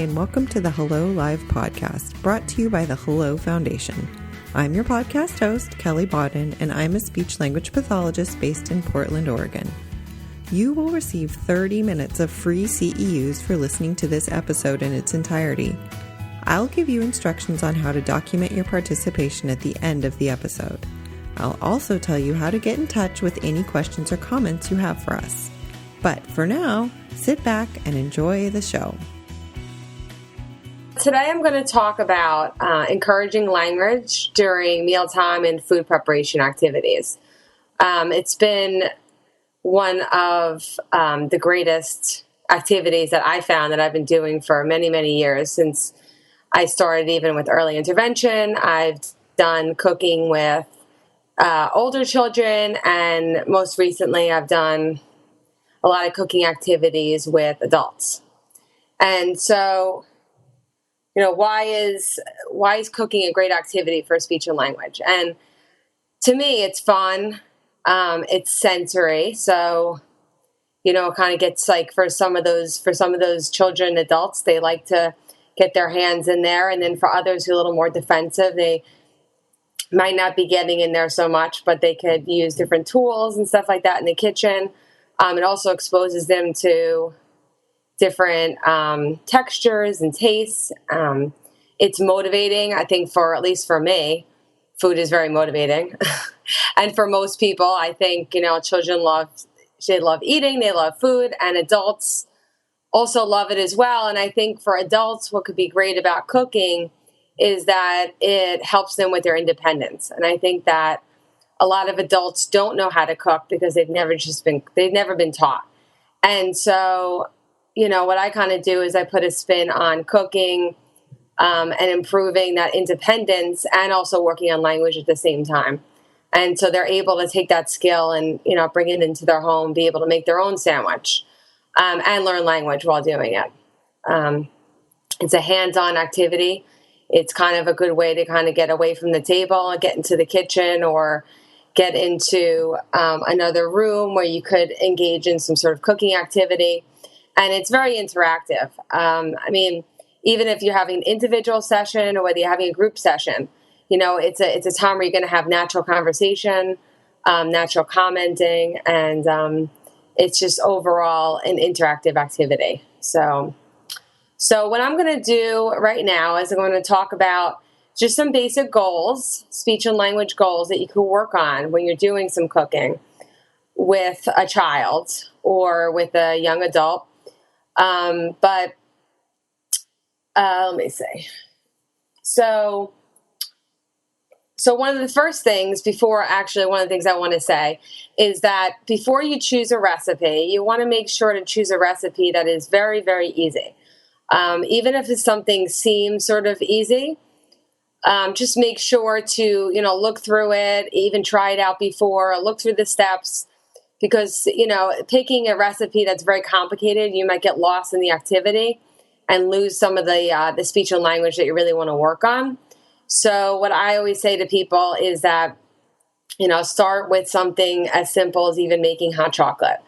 and welcome to the Hello Live podcast, brought to you by the Hello Foundation. I'm your podcast host, Kelly Bodden, and I'm a speech-language pathologist based in Portland, Oregon. You will receive 30 minutes of free CEUs for listening to this episode in its entirety. I'll give you instructions on how to document your participation at the end of the episode. I'll also tell you how to get in touch with any questions or comments you have for us. But for now, sit back and enjoy the show. Today I'm going to talk about encouraging language during mealtime and food preparation activities. It's been one of the greatest activities that I found that I've been doing for many, many years since I started even with early intervention. I've done cooking with older children, and most recently I've done a lot of cooking activities with adults. And so, why is cooking a great activity for speech and language? And to me, it's fun. It's sensory. So, it kind of gets like for some of those children, adults, they like to get their hands in there. And then for others who are a little more defensive, they might not be getting in there so much, but they could use different tools and stuff like that in the kitchen. It also exposes them to different textures and tastes. It's motivating. I think at least for me, food is very motivating. And for most people, I think, children love eating, they love food, and adults also love it as well. And I think for adults, what could be great about cooking is that it helps them with their independence. And I think that a lot of adults don't know how to cook because they've never been taught. And so, what I kind of do is I put a spin on cooking and improving that independence and also working on language at the same time. And so they're able to take that skill and, bring it into their home, be able to make their own sandwich and learn language while doing it. It's a hands-on activity. It's kind of a good way to kind of get away from the table and get into the kitchen or get into another room where you could engage in some sort of cooking activity. And it's very interactive. Even if you're having an individual session or whether you're having a group session, it's a time where you're going to have natural conversation, natural commenting, and it's just overall an interactive activity. So what I'm going to do right now is I'm going to talk about just some basic goals, speech and language goals that you can work on when you're doing some cooking with a child or with a young adult. Let me see. So one of the things I want to say is that before you choose a recipe, you want to make sure to choose a recipe that is very, very easy. Even if something seems sort of easy, just make sure to, look through it, even try it out before, look through the steps, because, picking a recipe that's very complicated, you might get lost in the activity and lose some of the speech and language that you really want to work on. So what I always say to people is that, start with something as simple as even making hot chocolate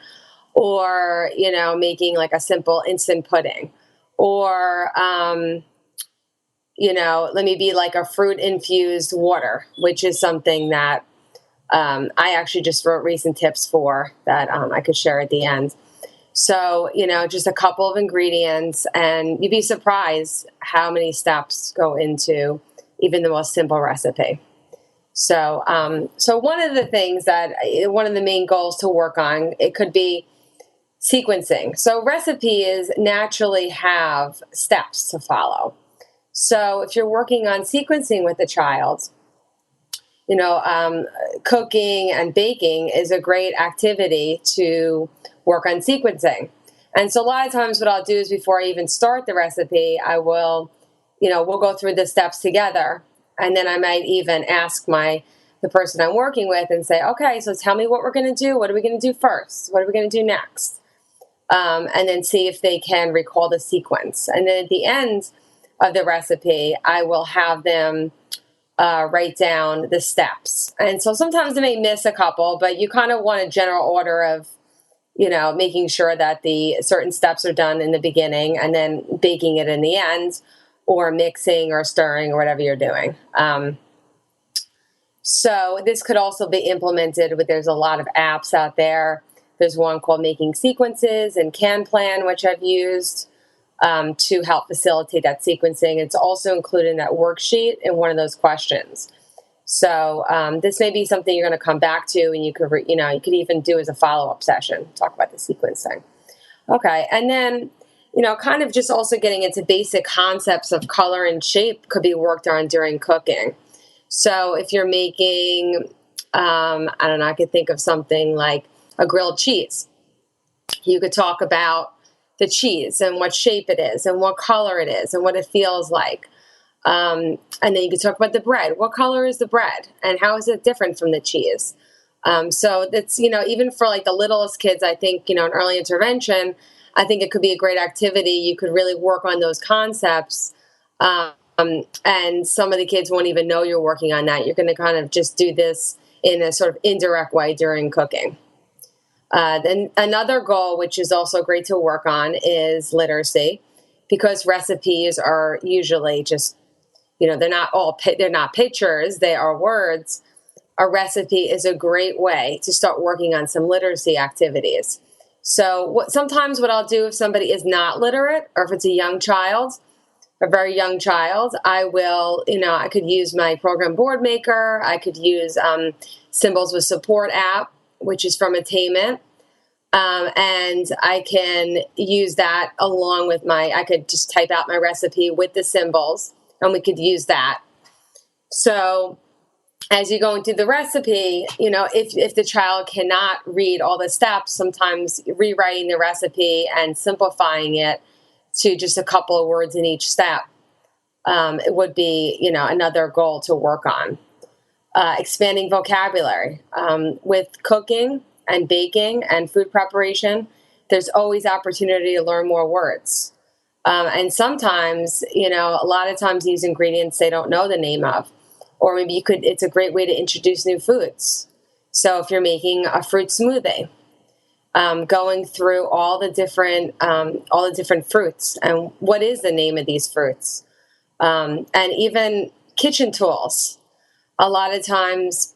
or, making like a simple instant pudding or, let me be like a fruit-infused water, which is something that I actually just wrote recent tips for that I could share at the end. So, just a couple of ingredients, and you'd be surprised how many steps go into even the most simple recipe. So one of the main goals to work on, it could be sequencing. So recipes naturally have steps to follow. So if you're working on sequencing with a child, cooking and baking is a great activity to work on sequencing. And so a lot of times what I'll do is before I even start the recipe, I will, we'll go through the steps together. And then I might even ask the person I'm working with and say, okay, so tell me what we're going to do. What are we going to do first? What are we going to do next? And then see if they can recall the sequence. And then at the end of the recipe, I will have them write down the steps. And so sometimes they may miss a couple, but you kind of want a general order of, making sure that the certain steps are done in the beginning and then baking it in the end, or mixing or stirring or whatever you're doing. So this could also be implemented there's a lot of apps out there. There's one called Making Sequences and CanPlan, which I've used to help facilitate that sequencing. It's also included in that worksheet in one of those questions. So this may be something you're going to come back to, and you could, you could even do as a follow-up session, talk about the sequencing. Okay, and then, kind of just also getting into basic concepts of color and shape could be worked on during cooking. So if you're making, I don't know, I could think of something like a grilled cheese. You could talk about the cheese and what shape it is and what color it is and what it feels like. And then you could talk about the bread. What color is the bread and how is it different from the cheese? So that's, even for like the littlest kids, I think, in early intervention, I think it could be a great activity. You could really work on those concepts. And some of the kids won't even know you're working on that. You're going to kind of just do this in a sort of indirect way during cooking. Then another goal, which is also great to work on, is literacy, because recipes are usually just, they're not pictures, they are words. A recipe is a great way to start working on some literacy activities. So sometimes what I'll do if somebody is not literate, or if it's a young child, a very young child, I will, I could use my program board maker. I could use Symbols with Support app, which is from Attainment. And I can use that along with I could just type out my recipe with the symbols, and we could use that. So as you're going through the recipe, if the child cannot read all the steps, sometimes rewriting the recipe and simplifying it to just a couple of words in each step, it would be, another goal to work on. Expanding vocabulary. With cooking and baking and food preparation, there's always opportunity to learn more words. And sometimes, a lot of times these ingredients they don't know the name of, or maybe it's a great way to introduce new foods. So if you're making a fruit smoothie, going through all the different fruits and what is the name of these fruits, and even kitchen tools. A lot of times,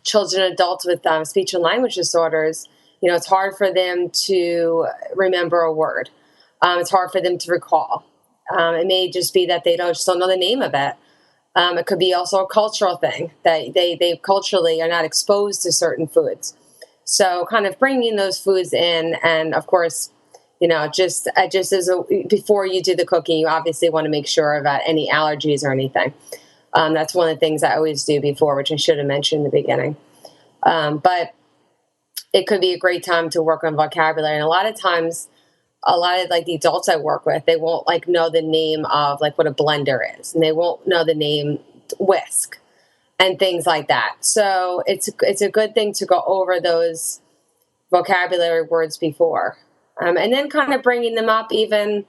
children and adults with speech and language disorders, it's hard for them to remember a word. It's hard for them to recall. It may just be that they just don't know the name of it. It could be also a cultural thing that they culturally are not exposed to certain foods. So kind of bringing those foods in, and of course, just as before you do the cooking, you obviously want to make sure about any allergies or anything. That's one of the things I always do before, which I should have mentioned in the beginning. But it could be a great time to work on vocabulary. And a lot of times, like the adults I work with, they won't know the name of what a blender is, and they won't know the name whisk and things like that. So it's a good thing to go over those vocabulary words before, and then kind of bringing them up even,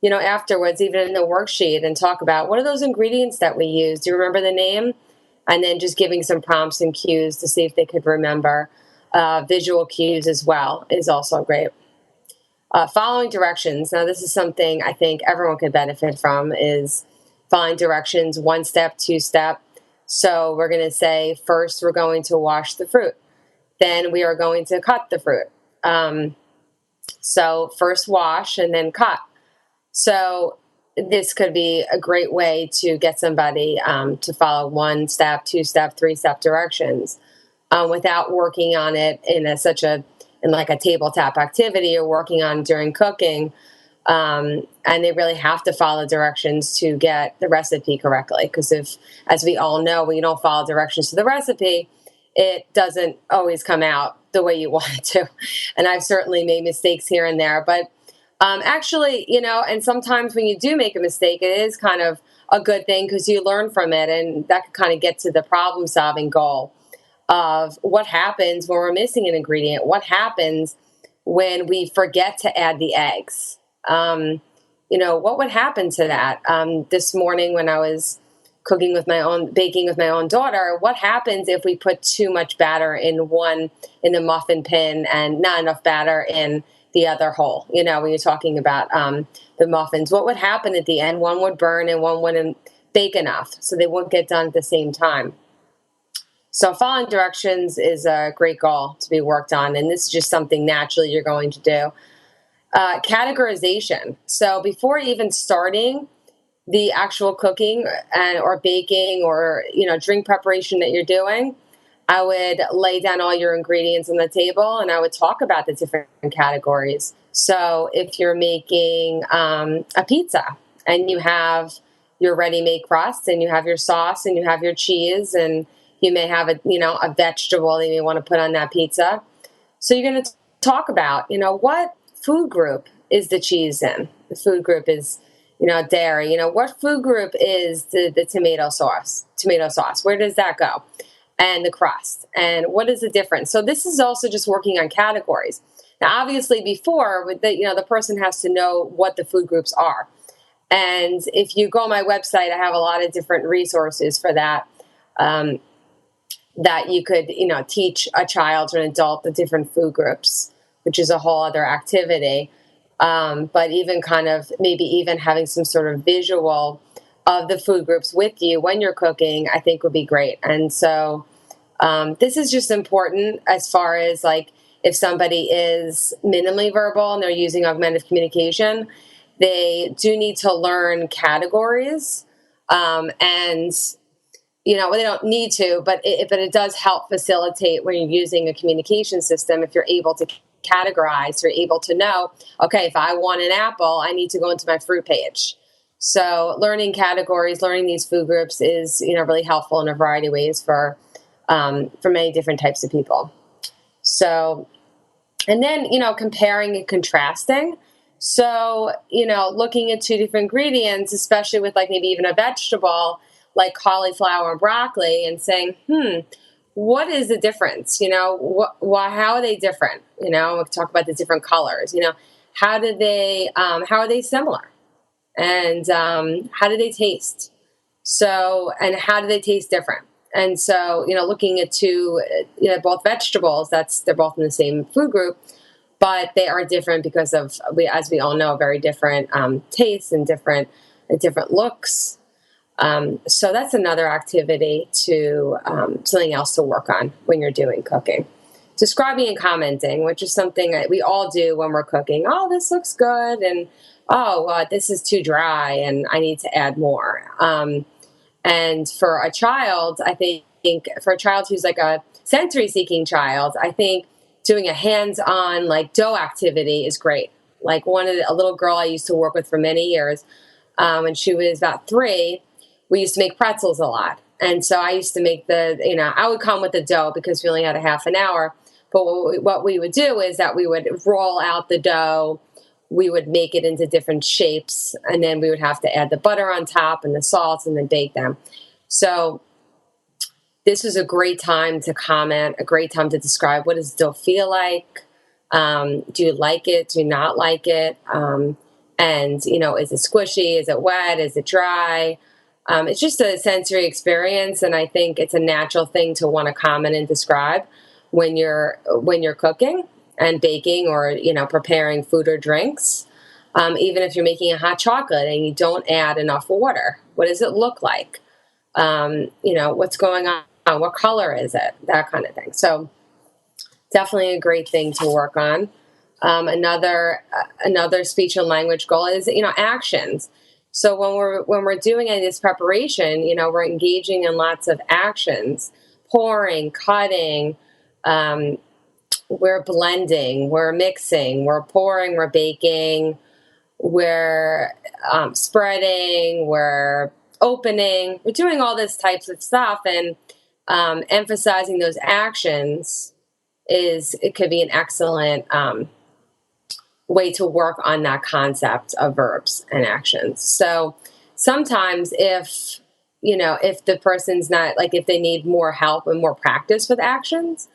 afterwards, even in the worksheet, and talk about what are those ingredients that we use. Do you remember the name? And then just giving some prompts and cues to see if they could remember. Visual cues as well is also great. Following directions. Now, this is something I think everyone could benefit from, is following directions, 1 step, 2 step. So we're going to say, first, we're going to wash the fruit. Then we are going to cut the fruit. So first wash and then cut. So this could be a great way to get somebody to follow 1 step, 2 step, 3 step directions without working on it in like a tabletop activity or working on during cooking. And they really have to follow directions to get the recipe correctly. Because as we all know, when you don't follow directions to the recipe, it doesn't always come out the way you want it to. And I've certainly made mistakes here and there. But actually, and sometimes when you do make a mistake, it is kind of a good thing because you learn from it. And that could kind of get to the problem-solving goal of what happens when we're missing an ingredient. What happens when we forget to add the eggs? What would happen to that? This morning when I was baking with my own daughter, what happens if we put too much batter in the muffin pan and not enough batter in the other hole? When you're talking about the muffins, what would happen at the end? One would burn and one wouldn't bake enough, so they won't get done at the same time. So following directions is a great goal to be worked on, and this is just something naturally you're going to do. Categorization. So before even starting the actual cooking or baking or drink preparation that you're doing, I would lay down all your ingredients on the table and I would talk about the different categories. So if you're making a pizza and you have your ready-made crust and you have your sauce and you have your cheese and you may have a vegetable that you may want to put on that pizza. So you're going to talk about, what food group is the cheese in? The food group is, dairy. What food group is the tomato sauce? Where does that go? And the crust. And what is the difference? So this is also just working on categories. Now, obviously, before, the person has to know what the food groups are. And if you go on my website, I have a lot of different resources for that. That you could, teach a child or an adult the different food groups, which is a whole other activity. But even maybe even having some sort of visual of the food groups with you when you're cooking, I think would be great. And so this is just important as far as if somebody is minimally verbal and they're using augmentative communication, they do need to learn categories. They don't need to, but it does help facilitate when you're using a communication system. If you're able to categorize, you're able to know, okay, if I want an apple, I need to go into my fruit page. So learning categories, learning these food groups is, really helpful in a variety of ways for many different types of people. So, and then, comparing and contrasting. So, looking at two different ingredients, especially with maybe even a vegetable, like cauliflower and broccoli, and saying, what is the difference? How are they different? We talk about the different colors. How are they similar? And how do they taste? So, and how do they taste different? And so, looking at both vegetables, they're both in the same food group, but they are different because of, as we all know, very different tastes and different looks. So that's another activity something else to work on when you're doing cooking. Describing and commenting, which is something that we all do when we're cooking. Oh, this looks good. And, this is too dry and I need to add more. And for a child, I think for a child who's a sensory seeking child, I think doing a hands-on dough activity is great. A little girl I used to work with for many years, when she was about 3, we used to make pretzels a lot. And so I used to make I would come with the dough because we only had a half an hour. But what we would do is that we would roll out the dough. We would make it into different shapes. And then we would have to add the butter on top and the salt and then bake them. So this was a great time to comment, a great time to describe what does dough feel like. Do you like it? Do you not like it? And, is it squishy? Is it wet? Is it dry? It's just a sensory experience, and I think it's a natural thing to want to comment and describe when you're cooking and baking or preparing food or drinks. Even if you're making a hot chocolate and you don't add enough water, what does it look like? What's going on? What color is it? That kind of thing. So definitely a great thing to work on. Another speech and language goal is actions. So when we're doing any of this preparation, we're engaging in lots of actions, pouring, cutting, we're blending, we're mixing, we're pouring, we're baking, we're spreading, we're opening, we're doing all this types of stuff, and emphasizing those actions it could be an excellent way to work on that concept of verbs and actions. So sometimes if the person's not, if they need more help and more practice with actions,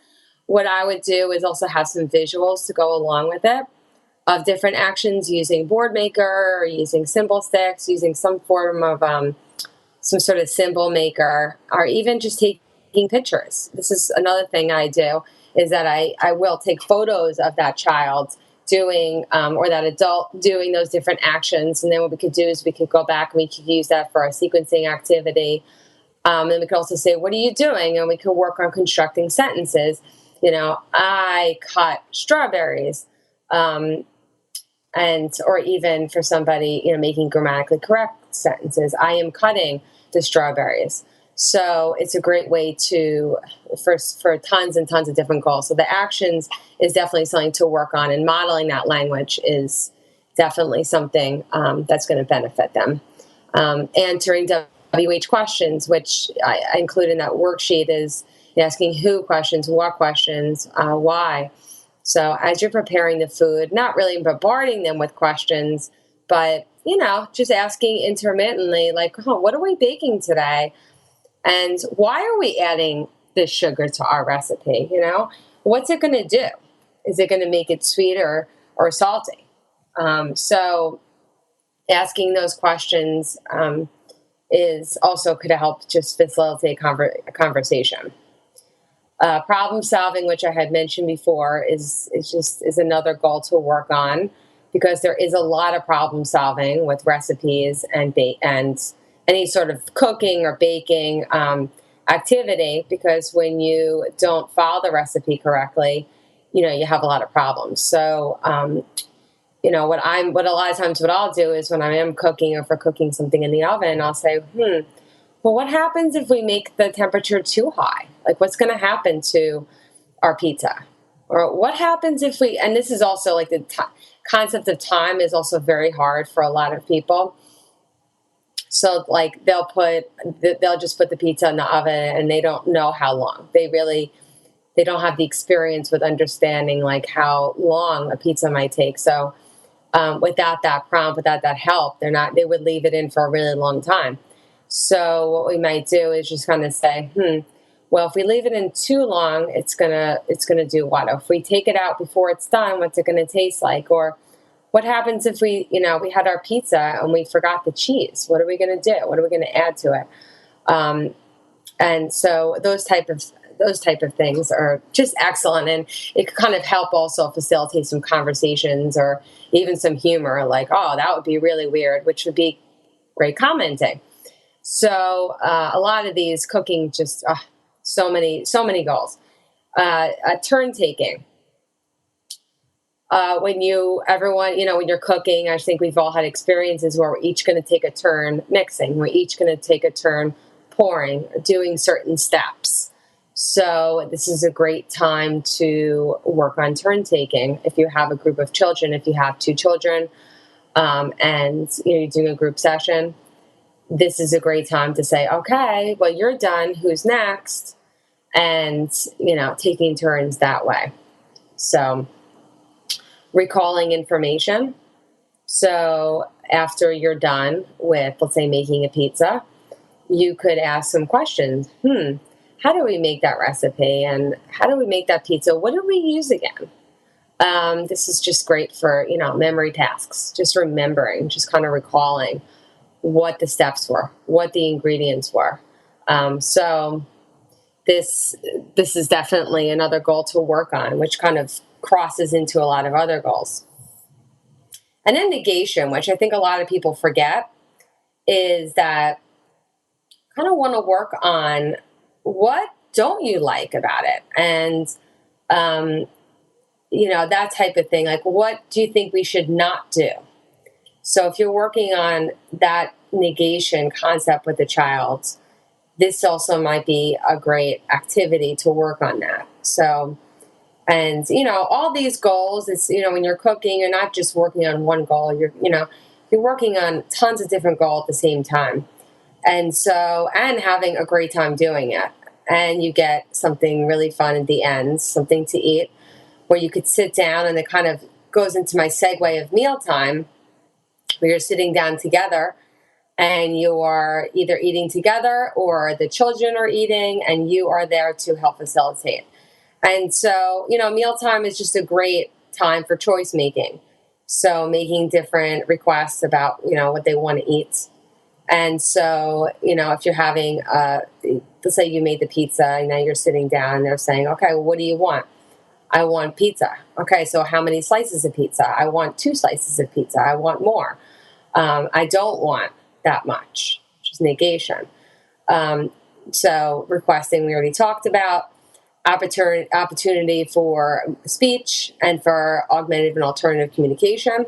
what I would do is also have some visuals to go along with it of different actions using Board Maker or using symbol sticks, using some form of some sort of symbol maker, or even just taking pictures. This is another thing I do, is that I will take photos of that child doing, or that adult doing those different actions. And then what we could do is we could go back and we could use that for our sequencing activity. And we could also say, what are you doing? And we could work on constructing sentences. I cut strawberries. Or even for somebody, making grammatically correct sentences, I am cutting the strawberries. So it's a great way for tons and tons of different goals. So the actions is definitely something to work on, and modeling that language is definitely something that's going to benefit them. Answering WH questions, which I include in that worksheet, is asking who questions, what questions, why. So as you're preparing the food, not really bombarding them with questions, but, just asking intermittently, like, what are we baking today? And why are we adding this sugar to our recipe? What's it going to do? Is it going to make it sweeter or salty? So asking those questions is also could help just facilitate a conversation. Problem solving, which I had mentioned before, is another goal to work on, because there is a lot of problem solving with recipes and any sort of cooking or baking activity. Because when you don't follow the recipe correctly, you have a lot of problems. So, what a lot of times what I'll do is when I am cooking, or if we're cooking something in the oven, I'll say, well, what happens if we make the temperature too high? Like, what's going to happen to our pizza? Or what happens if and this is also like the concept of time is also very hard for a lot of people. So like they'll just put the pizza in the oven and they don't know how long. They don't have the experience with understanding like how long a pizza might take. So without that prompt, without that help, they would leave it in for a really long time. So what we might do is just kind of say, well, if we leave it in too long, it's gonna do what? If we take it out before it's done, what's it gonna taste like? Or what happens if we had our pizza and we forgot the cheese? What are we gonna do? What are we gonna add to it? And so those type of things are just excellent, and it could kind of help also facilitate some conversations or even some humor, like, oh, that would be really weird, which would be great commenting. So a lot of these cooking, just so many goals. Turn taking. When you're cooking, I think we've all had experiences where we're each going to take a turn mixing. We're each going to take a turn pouring, doing certain steps. So this is a great time to work on turn taking. If you have a group of children, if you have 2 children, and you're doing a group session, this is a great time to say, okay, well, you're done. Who's next? And, taking turns that way. So recalling information. So after you're done with, let's say, making a pizza, you could ask some questions. How do we make that recipe? And how do we make that pizza? What did we use again? This is just great for, memory tasks, just remembering, just kind of recalling what the steps were, what the ingredients were. So this is definitely another goal to work on, which kind of crosses into a lot of other goals. And then negation, which I think a lot of people forget, is that kind of want to work on what don't you like about it? And, that type of thing. Like, what do you think we should not do? So if you're working on that negation concept with the child, this also might be a great activity to work on that. So, and, all these goals, it's, when you're cooking, you're not just working on one goal, you're working on tons of different goals at the same time. And so, and having a great time doing it. And you get something really fun at the end, something to eat, where you could sit down, and it kind of goes into my segue of mealtime, where you're sitting down together and you are either eating together or the children are eating and you are there to help facilitate. And so, mealtime is just a great time for choice making. So making different requests about, what they want to eat. And so, if you're having, let's say you made the pizza and now you're sitting down and they're saying, okay, well, what do you want? I want pizza. Okay, so how many slices of pizza? I want 2 slices of pizza. I want more. I don't want that much, which is negation. So requesting, we already talked about. Opportunity for speech and for augmentative and alternative communication.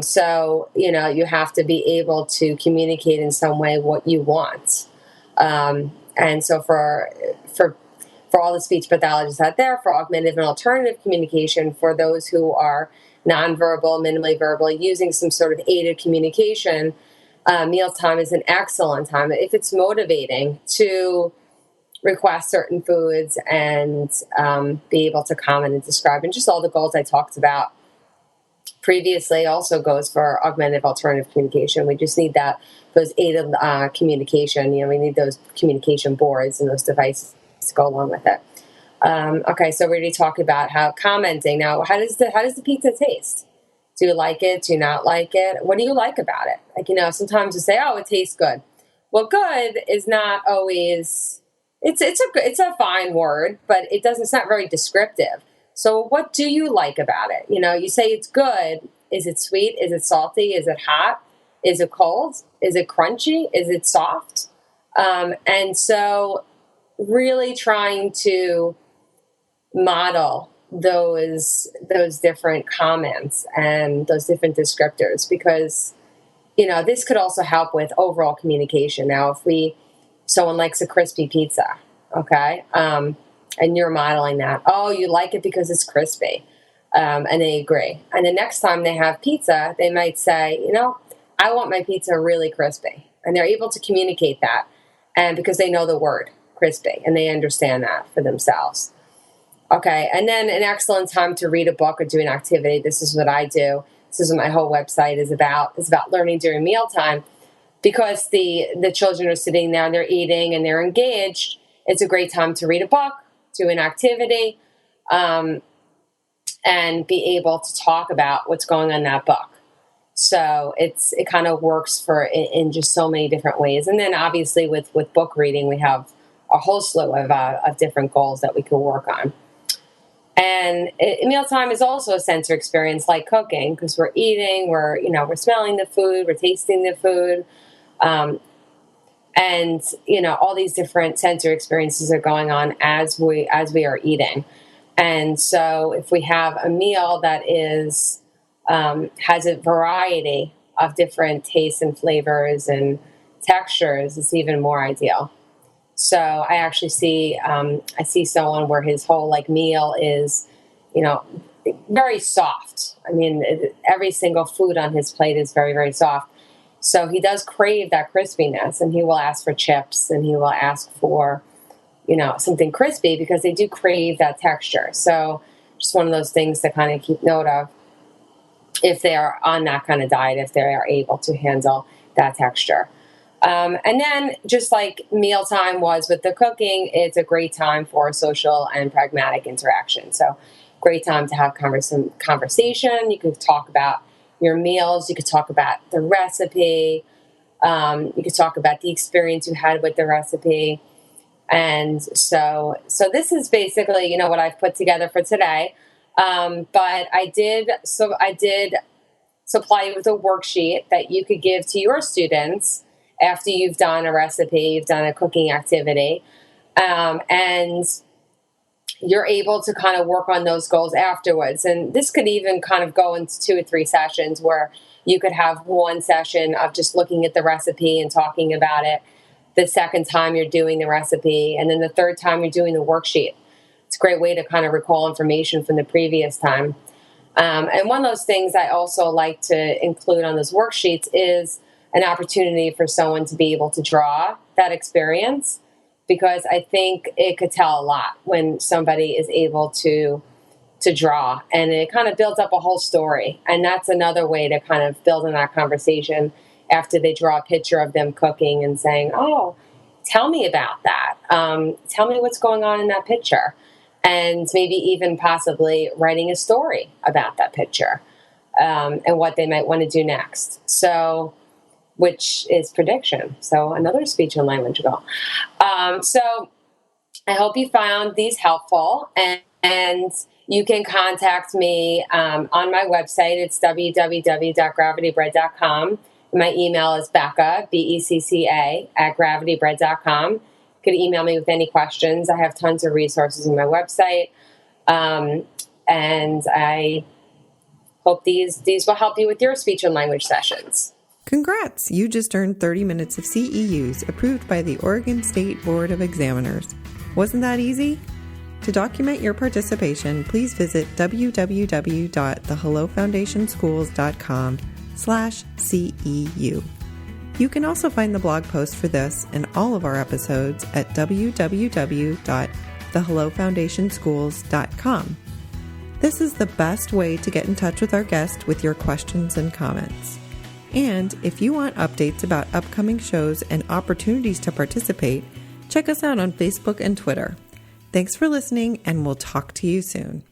So, you have to be able to communicate in some way what you want. And so for all the speech pathologists out there, for augmentative and alternative communication, for those who are nonverbal, minimally verbal, using some sort of aided communication, mealtime is an excellent time if it's motivating to request certain foods and be able to comment and describe. And just all the goals I talked about previously also goes for augmentative alternative communication. We just need those aided communication. We need those communication boards and those devices to go along with it. Okay, so we already talked about how commenting. Now, how does the pizza taste? Do you like it? Do you not like it? What do you like about it? Sometimes you say, oh, it tastes good. Well, good is not always, it's a fine word, but it's not very descriptive. So what do you like about it? You say it's good. Is it sweet? Is it salty? Is it hot? Is it cold? Is it crunchy? Is it soft? And so really trying to model those different comments and those different descriptors, because this could also help with overall communication. Now, if someone likes a crispy pizza, okay, and you're modeling that, oh, you like it because it's crispy, and they agree. And the next time they have pizza, they might say, I want my pizza really crispy, and they're able to communicate that, and because they know the word crispy and they understand that for themselves. Okay, and then an excellent time to read a book or do an activity. This is what I do. This is what my whole website is about. It's about learning during mealtime, because the children are sitting there and they're eating and they're engaged. It's a great time to read a book, do an activity, and be able to talk about what's going on in that book. So it kind of works in just so many different ways. And then obviously with book reading, we have a whole slew of different goals that we can work on. And mealtime is also a sensory experience like cooking, because we're eating, we're smelling the food, we're tasting the food, and all these different sensory experiences are going on as we are eating. And so if we have a meal that has a variety of different tastes and flavors and textures, it's even more ideal. So I actually see someone where his whole meal is, very soft. I mean, every single food on his plate is very, very soft. So he does crave that crispiness, and he will ask for chips, and he will ask for, something crispy, because they do crave that texture. So just one of those things to kind of keep note of if they are on that kind of diet, if they are able to handle that texture. And then, just like mealtime was with the cooking, it's a great time for social and pragmatic interaction. So, great time to have conversation. You could talk about your meals. You could talk about the recipe. You could talk about the experience you had with the recipe. And so this is basically, what I've put together for today. But I did supply you with a worksheet that you could give to your students after you've done a recipe, you've done a cooking activity, and you're able to kind of work on those goals afterwards. And this could even kind of go into 2 or 3 sessions, where you could have one session of just looking at the recipe and talking about it, the second time you're doing the recipe, and then the third time you're doing the worksheet. It's a great way to kind of recall information from the previous time. And one of those things I also like to include on those worksheets is an opportunity for someone to be able to draw that experience, because I think it could tell a lot when somebody is able to draw, and it kind of builds up a whole story. And that's another way to kind of build in that conversation after they draw a picture of them cooking and saying, oh, tell me about that. Tell me what's going on in that picture. And maybe even possibly writing a story about that picture, and what they might want to do next. So which is prediction. So another speech and language goal. So I hope you found these helpful, and you can contact me on my website. It's www.gravitybread.com. My email is Becca, Becca, @gravitybread.com. You could email me with any questions. I have tons of resources on my website. And I hope these will help you with your speech and language sessions. Congrats! You just earned 30 minutes of CEUs approved by the Oregon State Board of Examiners. Wasn't that easy? To document your participation, please visit www.thehellofoundationschools.com/CEU. You can also find the blog post for this and all of our episodes at www.thehellofoundationschools.com. This is the best way to get in touch with our guest with your questions and comments. And if you want updates about upcoming shows and opportunities to participate, check us out on Facebook and Twitter. Thanks for listening, and we'll talk to you soon.